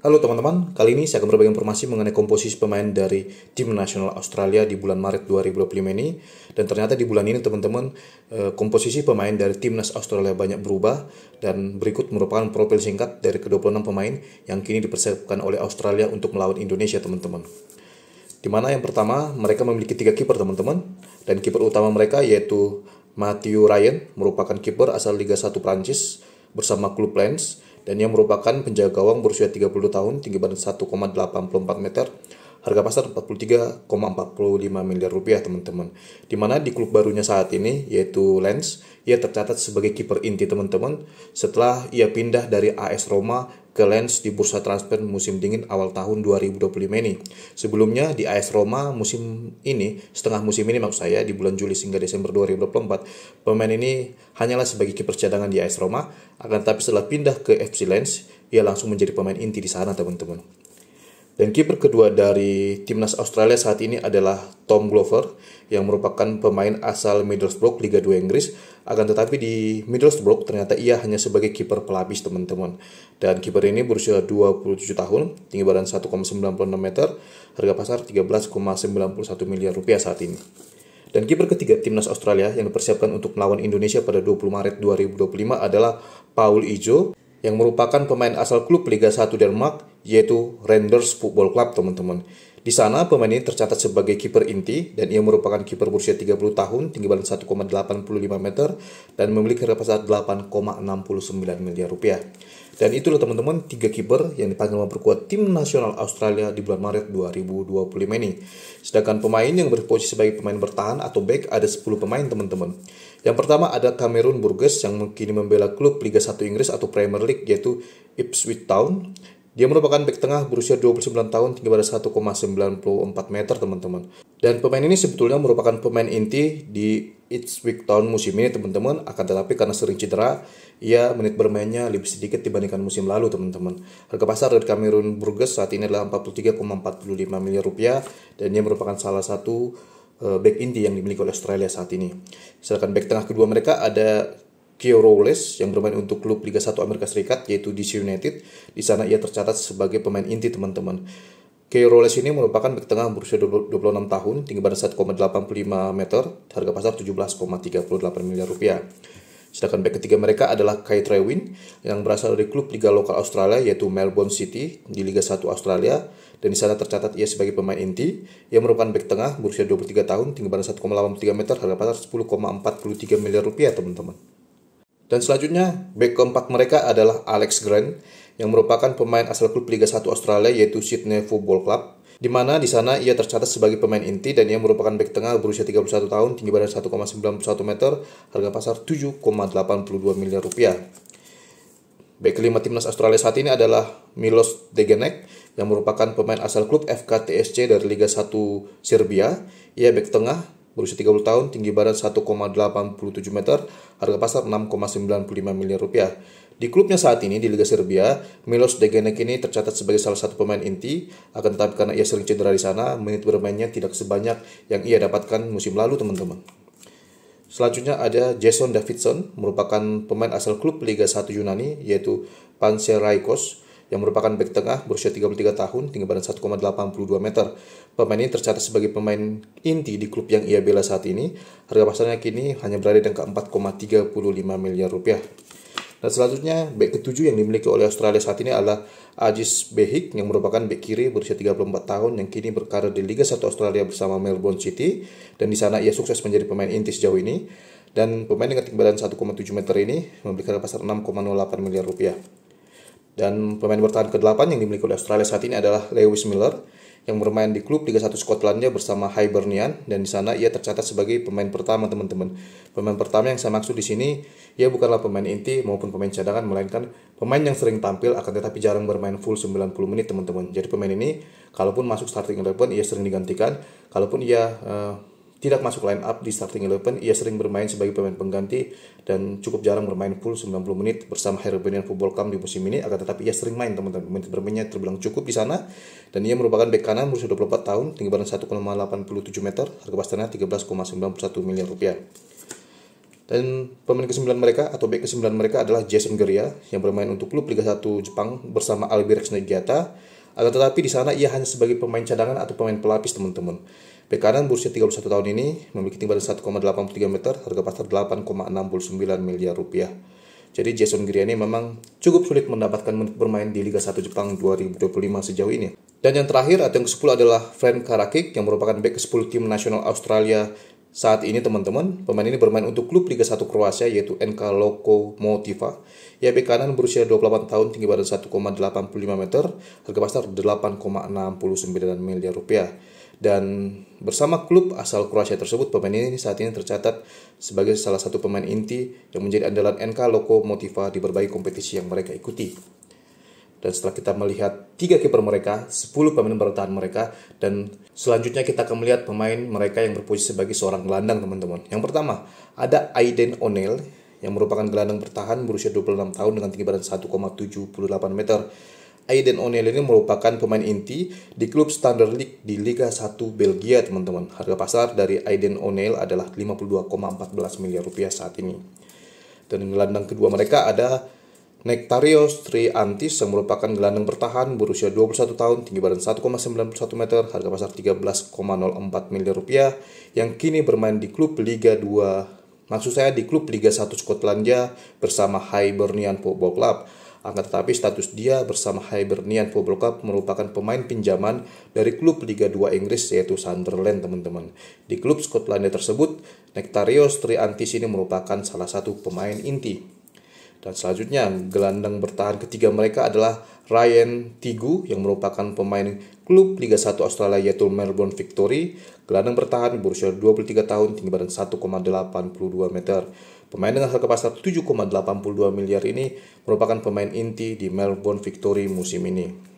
Halo teman-teman, kali ini saya akan berbagi informasi mengenai komposisi pemain dari tim nasional Australia di bulan Maret 2025 ini. Dan ternyata di bulan ini teman-teman, komposisi pemain dari timnas Australia banyak berubah. Dan berikut merupakan profil singkat dari ke-26 pemain yang kini dipersiapkan oleh Australia untuk melawan Indonesia teman-teman. Di mana yang pertama, mereka memiliki 3 kiper teman-teman. Dan kiper utama mereka yaitu Matthew Ryan, merupakan kiper asal Liga 1 Prancis bersama klub Lens, dan yang merupakan penjaga gawang berusia 30 tahun, tinggi badan 1,84 meter, harga pasar 43,45 miliar rupiah teman-teman. Dimana di klub barunya saat ini yaitu Lens, ia tercatat sebagai kiper inti teman-teman setelah ia pindah dari AS Roma ke Lens di bursa transfer musim dingin awal tahun 2025 ini. Sebelumnya di AS Roma setengah musim ini maksud saya, di bulan Juli hingga Desember 2024, pemain ini hanyalah sebagai kiper cadangan di AS Roma, akan tetapi setelah pindah ke FC Lens, ia langsung menjadi pemain inti di sana teman-teman. Dan kiper kedua dari timnas Australia saat ini adalah Tom Glover, yang merupakan pemain asal Middlesbrough Liga 2 Inggris. Akan tetapi di Middlesbrough ternyata ia hanya sebagai kiper pelapis teman-teman. Dan kiper ini berusia 27 tahun, tinggi badan 1,96 meter, harga pasar 13,91 miliar rupiah saat ini. Dan kiper ketiga timnas Australia yang dipersiapkan untuk melawan Indonesia pada 20 Maret 2025 adalah Paul Ijo, yang merupakan pemain asal klub Liga 1 Denmark, yaitu Randers Football Club teman-teman. Di sana pemain ini tercatat sebagai kiper inti, dan ia merupakan kiper berusia 30 tahun, tinggi badan 1,85 meter, dan memiliki harga pasar 8,69 miliar rupiah. Dan itulah teman-teman 3 kiper yang dipanggil memperkuat tim nasional Australia di bulan Maret 2025 ini. Sedangkan pemain yang berposisi sebagai pemain bertahan atau back ada 10 pemain teman-teman. Yang pertama ada Cameron Burgess yang kini membela klub Liga 1 Inggris atau Premier League yaitu Ipswich Town. Dia merupakan bek tengah berusia 29 tahun, tinggi badan 1,94 meter teman-teman. Dan pemain ini sebetulnya merupakan pemain inti di Ipswich Town musim ini teman-teman. Akan tetapi karena sering cedera, ia menit bermainnya lebih sedikit dibandingkan musim lalu teman-teman. Harga pasar dari Cameron Burgess saat ini adalah 43,45 miliar rupiah, dan dia merupakan salah satu back inti yang dimiliki oleh Australia saat ini. Sedangkan back tengah kedua mereka ada Keir Rowles yang bermain untuk klub Liga 1 Amerika Serikat yaitu DC United. Di sana ia tercatat sebagai pemain inti teman-teman. Keir Rowles ini merupakan bek tengah berusia 26 tahun, tinggi badan 1,85 meter, harga pasar 17,38 miliar rupiah. Sedangkan bek ketiga mereka adalah Kai Trewin yang berasal dari klub Liga lokal Australia yaitu Melbourne City di Liga 1 Australia, dan di sana tercatat ia sebagai pemain inti. Ia merupakan bek tengah berusia 23 tahun, tinggi badan 1,83 meter, harga pasar 10,43 miliar rupiah teman-teman. Dan selanjutnya bek keempat mereka adalah Alex Grant yang merupakan pemain asal klub Liga 1 Australia yaitu Sydney Football Club, di mana di sana ia tercatat sebagai pemain inti, dan ia merupakan bek tengah berusia 31 tahun, tinggi badan 1,91 meter, harga pasar 7,82 miliar rupiah. Bek kelima timnas Australia saat ini adalah Milos Degenek yang merupakan pemain asal klub FK-TSC dari Liga 1 Serbia. Ia bek tengah berusia 30 tahun, tinggi badan 1,87 meter, harga pasar 6,95 miliar rupiah. Di klubnya saat ini di Liga Serbia, Milos Degenek ini tercatat sebagai salah satu pemain inti, akan tetapi karena ia sering cedera di sana, menit bermainnya tidak sebanyak yang ia dapatkan musim lalu teman-teman. Selanjutnya ada Jason Davidson, merupakan pemain asal klub Liga 1 Yunani yaitu Panathinaikos, yang merupakan bek tengah berusia 33 tahun, tinggi badan 1,82 meter. Pemain ini tercatat sebagai pemain inti di klub yang ia bela saat ini. Harga pasarnya kini hanya berada di angka 4,35 miliar rupiah. Dan selanjutnya, bek ketujuh yang dimiliki oleh Australia saat ini adalah Ajis Behik yang merupakan bek kiri berusia 34 tahun yang kini berkarir di Liga 1 Australia bersama Melbourne City, dan di sana ia sukses menjadi pemain inti sejauh ini. Dan pemain dengan tinggi badan 1,7 meter ini memiliki harga pasar 6,08 miliar rupiah. Dan pemain bertahan ke-8 yang dimiliki oleh Australia saat ini adalah Lewis Miller yang bermain di klub Liga 1 Skotlandia bersama Hibernian, dan di sana ia tercatat sebagai pemain pertama teman-teman. Pemain pertama yang saya maksud di sini, ia bukanlah pemain inti maupun pemain cadangan, melainkan pemain yang sering tampil akan tetapi jarang bermain full 90 menit teman-teman. Jadi pemain ini kalaupun masuk starting 11 ia sering digantikan, kalaupun ia tidak masuk line up di starting 11, ia sering bermain sebagai pemain pengganti dan cukup jarang bermain full 90 menit bersama Hibernian Football Club di musim ini. Akan tetapi ia sering main teman-teman, menit bermainnya terbilang cukup di sana, dan ia merupakan bek kanan berusia 24 tahun, tinggi badan 1,87 meter, harga pasarnya 13,91 miliar rupiah. Dan pemain ke-9 mereka atau bek ke-9 mereka adalah Jason Geria yang bermain untuk klub Liga 1 Jepang bersama Albirex Niigata. Akan tetapi di sana ia hanya sebagai pemain cadangan atau pemain pelapis, teman-teman. Bek kanan berusia 31 tahun ini memiliki tinggi badan 1,83 meter, harga pasar 8,69 miliar rupiah. Jadi Jason Geria ini memang cukup sulit mendapatkan menit bermain di Liga 1 Jepang 2025 sejauh ini. Dan yang terakhir atau yang ke-10 adalah Frank Karakic yang merupakan bek ke-10 tim nasional Australia saat ini, teman-teman. Pemain ini bermain untuk klub Liga 1 Kroasia yaitu NK Lokomotiva. Ia bek kanan berusia 28 tahun, tinggi badan 1,85 meter, harga pasar 8,69 miliar rupiah. Dan bersama klub asal Kroasia tersebut, pemain ini saat ini tercatat sebagai salah satu pemain inti yang menjadi andalan NK Lokomotiva di berbagai kompetisi yang mereka ikuti. Dan setelah kita melihat 3 kiper mereka, 10 pemain bertahan mereka, dan selanjutnya kita akan melihat pemain mereka yang berposisi sebagai seorang gelandang, teman-teman. Yang pertama, ada Aidan O'Neill yang merupakan gelandang bertahan berusia 26 tahun dengan tinggi badan 1,78 meter. Aidan O'Neill ini merupakan pemain inti di klub Standard Liège di Liga 1 Belgia, teman-teman. Harga pasar dari Aidan O'Neill adalah 52,14 miliar rupiah saat ini. Dan gelandang kedua mereka ada Nektarios Triantis yang merupakan gelandang bertahan berusia 21 tahun, tinggi badan 1,91 meter, harga pasar 13,04 miliar rupiah, yang kini bermain di klub Liga 2, maksud saya di klub Liga 1 Skotlandia bersama Hibernian Football Club. Akan tetapi status dia bersama Hibernian Football Club merupakan pemain pinjaman dari klub Liga 2 Inggris yaitu Sunderland, teman-teman. Di klub Skotlandia tersebut, Nektarios Triantis ini merupakan salah satu pemain inti. Dan selanjutnya, gelandang bertahan ketiga mereka adalah Ryan Tigu yang merupakan pemain klub Liga 1 Australia yaitu Melbourne Victory. Gelandang bertahan berusia 23 tahun, tinggi badan 1,82 meter. Pemain dengan harga pasar 7,82 miliar ini merupakan pemain inti di Melbourne Victory musim ini.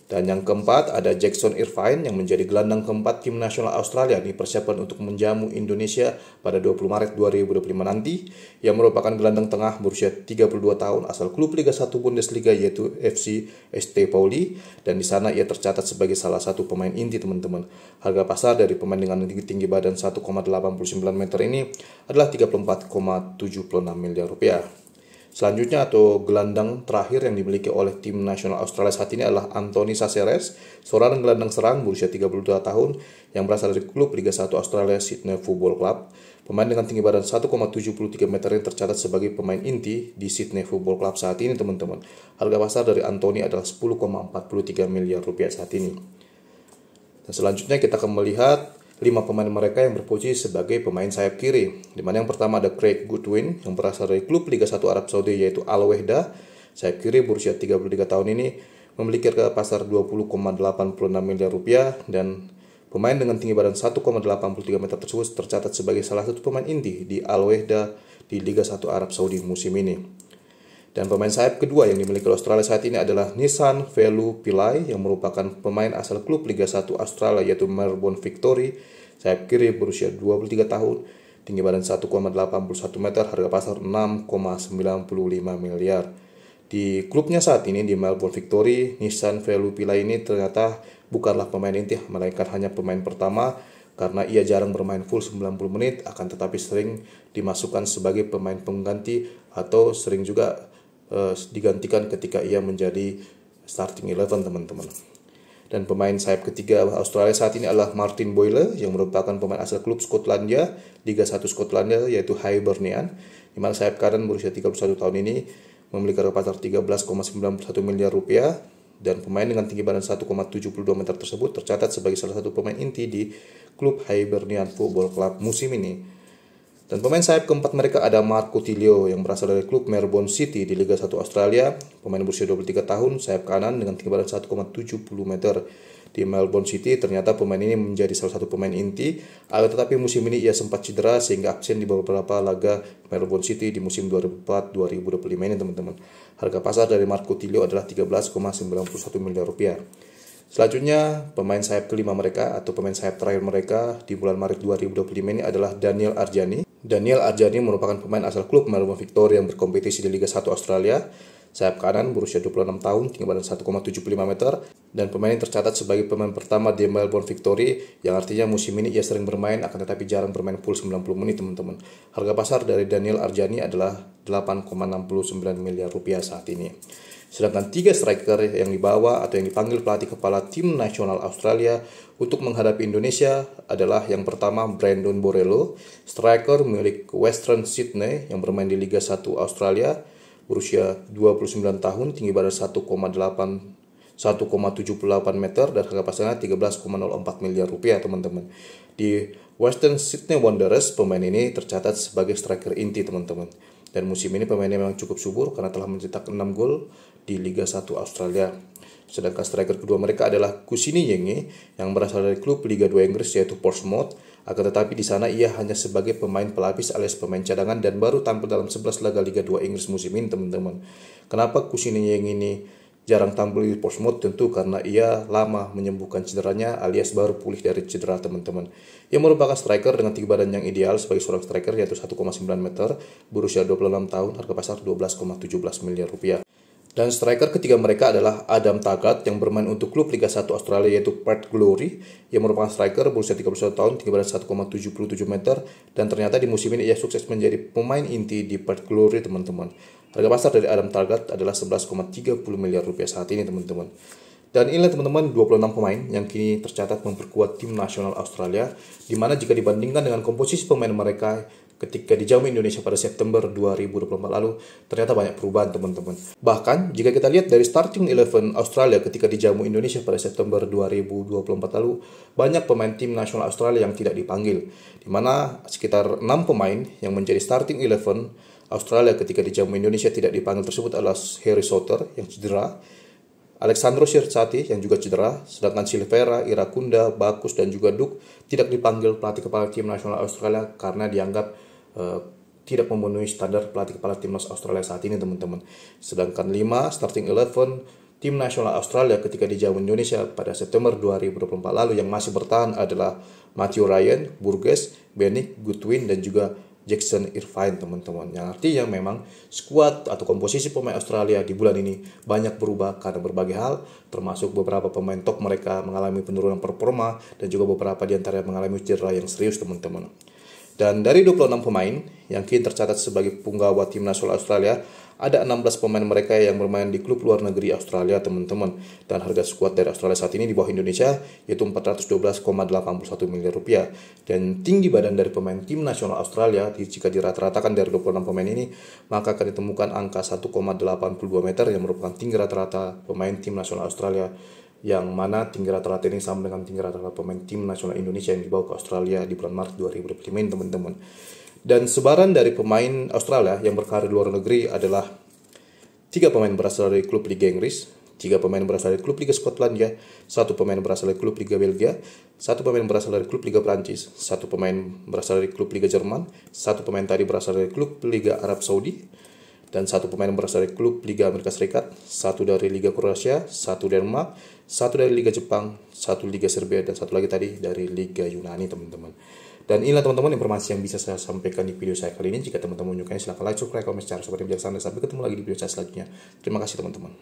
Dan yang keempat ada Jackson Irvine yang menjadi gelandang keempat tim nasional Australia dipersiapkan untuk menjamu Indonesia pada 20 Maret 2025 nanti, yang merupakan gelandang tengah berusia 32 tahun asal klub Liga 1 Bundesliga yaitu FC St. Pauli, dan di sana ia tercatat sebagai salah satu pemain inti, teman-teman. Harga pasar dari pemain dengan tinggi badan 1,89 meter ini adalah 34,76 miliar rupiah. Selanjutnya atau gelandang terakhir yang dimiliki oleh tim nasional Australia saat ini adalah Anthony Caceres, seorang gelandang serang berusia 32 tahun yang berasal dari klub Liga 1 Australia Sydney Football Club. Pemain dengan tinggi badan 1,73 meter yang tercatat sebagai pemain inti di Sydney Football Club saat ini, teman-teman. Harga pasar dari Anthony adalah 10,43 miliar rupiah saat ini. Dan selanjutnya kita akan melihat 5 pemain mereka yang berposisi sebagai pemain sayap kiri, di mana yang pertama ada Craig Goodwin yang berasal dari klub Liga 1 Arab Saudi yaitu Al Wehda. Sayap kiri berusia 33 tahun ini memiliki harga pasar 20,86 miliar rupiah, dan pemain dengan tinggi badan 1,83 meter tersebut tercatat sebagai salah satu pemain inti di Al Wehda di Liga 1 Arab Saudi musim ini. Dan pemain sayap kedua yang dimiliki Australia saat ini adalah Nissan Velu Pillay yang merupakan pemain asal klub Liga 1 Australia yaitu Melbourne Victory. Sayap kiri berusia 23 tahun, tinggi badan 1,81 meter, harga pasar 6,95 miliar. Di klubnya saat ini di Melbourne Victory, Nissan Velu Pillay ini ternyata bukanlah pemain inti, melainkan hanya pemain pertama karena ia jarang bermain full 90 menit, akan tetapi sering dimasukkan sebagai pemain pengganti atau sering juga digantikan ketika ia menjadi starting 11, teman-teman. Dan pemain sayap ketiga Australia saat ini adalah Martin Boyle yang merupakan pemain asal klub Skotlandia Liga 1 Skotlandia yaitu Hibernian, di mana sayap kanan berusia 31 tahun ini memiliki harga pasar 13,91 miliar rupiah, dan pemain dengan tinggi badan 1,72 meter tersebut tercatat sebagai salah satu pemain inti di klub Hibernian Football Club musim ini. Dan pemain sayap keempat mereka ada Mark Coutinho yang berasal dari klub Melbourne City di Liga 1 Australia. Pemain berusia 23 tahun, sayap kanan dengan tinggi badan 1,70 meter. Di Melbourne City ternyata pemain ini menjadi salah satu pemain inti, tetapi musim ini ia sempat cedera sehingga absen di beberapa laga Melbourne City di musim 2024-2025 ini, teman-teman. Harga pasar dari Mark Coutinho adalah 13,91 miliar rupiah. Selanjutnya, pemain sayap kelima mereka atau pemain sayap terakhir mereka di bulan Maret 2025 ini adalah Daniel Arjani. Daniel Arjani merupakan pemain asal klub Melbourne Victory yang berkompetisi di Liga 1 Australia. Sayap kanan berusia 26 tahun, tinggi badan 1,75 meter. Dan pemain ini tercatat sebagai pemain pertama di Melbourne Victory, yang artinya musim ini ia sering bermain akan tetapi jarang bermain full 90 menit teman-teman. Harga pasar dari Daniel Arjani adalah 8,69 miliar rupiah saat ini. Sedangkan 3 striker yang dibawa atau yang dipanggil pelatih kepala tim nasional Australia untuk menghadapi Indonesia adalah yang pertama Brandon Borrello, striker milik Western Sydney yang bermain di Liga 1 Australia, berusia 29 tahun, tinggi badan 1,78 meter dan harga pasarnya 13,04 miliar rupiah teman-teman. Di Western Sydney Wanderers, pemain ini tercatat sebagai striker inti teman-teman. Dan musim ini pemainnya memang cukup subur karena telah mencetak 6 gol di Liga 1 Australia. Sedangkan striker kedua mereka adalah Kusini Yenge yang berasal dari klub Liga 2 Inggris yaitu Portsmouth. Akan tetapi di sana ia hanya sebagai pemain pelapis alias pemain cadangan dan baru tampil dalam 11 laga Liga 2 Inggris musim ini teman-teman. Kenapa Kusini Yenge ini jarang tampil di Portsmouth? Tentu karena ia lama menyembuhkan cederanya alias baru pulih dari cedera teman-teman. Ia merupakan striker dengan tinggi badan yang ideal sebagai seorang striker yaitu 1,9 meter, berusia 26 tahun, harga pasar 12,17 miliar rupiah. Dan striker ketiga mereka adalah Adam Taggart yang bermain untuk klub Liga 1 Australia yaitu Perth Glory. Ia merupakan striker berusia 31 tahun, tinggi badan 1,77 meter, dan ternyata di musim ini ia sukses menjadi pemain inti di Perth Glory teman-teman. Harga pasar dari Adam Taggart adalah 11,30 miliar rupiah saat ini teman-teman. Dan inilah teman-teman 26 pemain yang kini tercatat memperkuat tim nasional Australia, di mana jika dibandingkan dengan komposisi pemain mereka ketika dijamu Indonesia pada September 2024 lalu, ternyata banyak perubahan teman-teman. Bahkan jika kita lihat dari starting 11 Australia ketika dijamu Indonesia pada September 2024 lalu, banyak pemain tim nasional Australia yang tidak dipanggil, di mana sekitar 6 pemain yang menjadi starting 11 Australia ketika dijamu Indonesia tidak dipanggil tersebut adalah Harry Souttar yang cedera, Alexandro Sirtsati yang juga cedera, sedangkan Silvera, Irakunda, Bakus, dan juga Duk tidak dipanggil pelatih kepala tim nasional Australia karena dianggap tidak memenuhi standar pelatih kepala timnas Australia saat ini teman-teman. Sedangkan 5 starting 11 tim nasional Australia ketika dijamu Indonesia pada September 2024 lalu yang masih bertahan adalah Matthew Ryan, Burgess, Benick, Goodwin, dan juga Jackson Irvine teman-teman. Yang artinya memang skuad atau komposisi pemain Australia di bulan ini banyak berubah karena berbagai hal, termasuk beberapa pemain top mereka mengalami penurunan performa dan juga beberapa di antaranya mengalami cedera yang serius teman-teman. Dan dari 26 pemain yang kini tercatat sebagai punggawa tim nasional Australia, ada 16 pemain mereka yang bermain di klub luar negeri Australia teman-teman. Dan harga skuad dari Australia saat ini di bawah Indonesia yaitu 412,81 miliar rupiah. Dan tinggi badan dari pemain tim nasional Australia jika dirata-ratakan dari 26 pemain ini, maka akan ditemukan angka 1,82 meter yang merupakan tinggi rata-rata pemain tim nasional Australia, yang mana tinggi rata-rata ini sama dengan tinggi rata-rata pemain tim nasional Indonesia yang dibawa ke Australia di bulan Maret 2025 ini teman-teman. Dan sebaran dari pemain Australia yang berkarir di luar negeri adalah 3 pemain berasal dari klub Liga Inggris, 3 pemain berasal dari klub Liga Skotlandia, 1 pemain berasal dari klub Liga Belgia, 1 pemain berasal dari klub Liga Prancis, 1 pemain berasal dari klub Liga Jerman, 1 pemain tadi berasal dari klub Liga Arab Saudi, dan 1 pemain berasal dari klub Liga Amerika Serikat, 1 dari Liga Kroasia, 1 Denmark, 1 dari Liga Jepang, 1 Liga Serbia, dan 1 lagi tadi dari Liga Yunani teman-teman. Dan inilah teman-teman informasi yang bisa saya sampaikan di video saya kali ini. Jika teman-teman menyukai silahkan like, subscribe, komen secara seperti biasa. Sampai ketemu lagi di video saya selanjutnya. Terima kasih teman-teman.